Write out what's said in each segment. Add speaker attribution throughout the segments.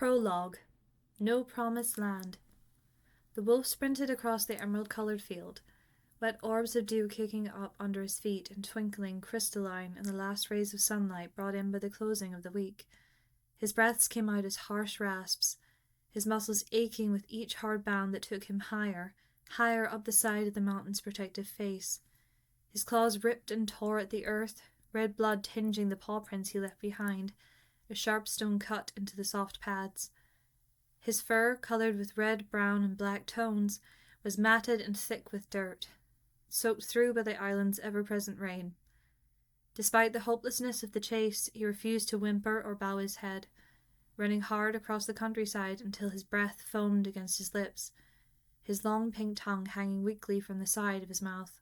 Speaker 1: Prologue. No Promised Land. The wolf sprinted across the emerald-coloured field, wet orbs of dew kicking up under his feet and twinkling crystalline in the last rays of sunlight brought in by the closing of the week. His breaths came out as harsh rasps, his muscles aching with each hard bound that took him higher, higher up the side of the mountain's protective face. His claws ripped and tore at the earth, red blood tinging the paw prints he left behind, a sharp stone cut into the soft pads. His fur, coloured with red, brown, and black tones, was matted and thick with dirt, soaked through by the island's ever-present rain. Despite the hopelessness of the chase, he refused to whimper or bow his head, running hard across the countryside until his breath foamed against his lips, his long pink tongue hanging weakly from the side of his mouth.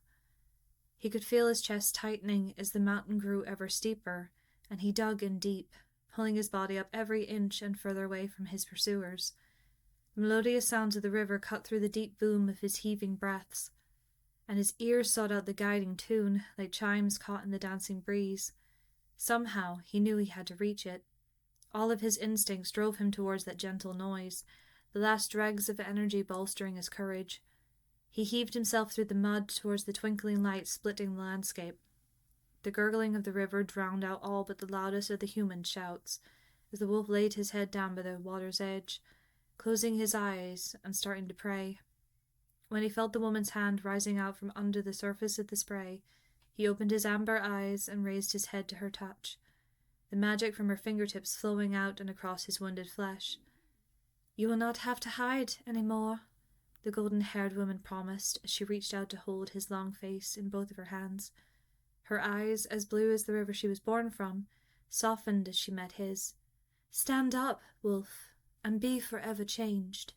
Speaker 1: He could feel his chest tightening as the mountain grew ever steeper, and he dug in deep, pulling his body up every inch and further away from his pursuers. The melodious sounds of the river cut through the deep boom of his heaving breaths, and his ears sought out the guiding tune like chimes caught in the dancing breeze. Somehow he knew he had to reach it. All of his instincts drove him towards that gentle noise, the last dregs of energy bolstering his courage. He heaved himself through the mud towards the twinkling light splitting the landscape. The gurgling of the river drowned out all but the loudest of the human shouts, as the wolf laid his head down by the water's edge, closing his eyes and starting to pray. When he felt the woman's hand rising out from under the surface of the spray, he opened his amber eyes and raised his head to her touch, the magic from her fingertips flowing out and across his wounded flesh. "You will not have to hide any more," the golden-haired woman promised as she reached out to hold his long face in both of her hands. Her eyes, as blue as the river she was born from, softened as she met his. "Stand up, wolf, and be forever changed."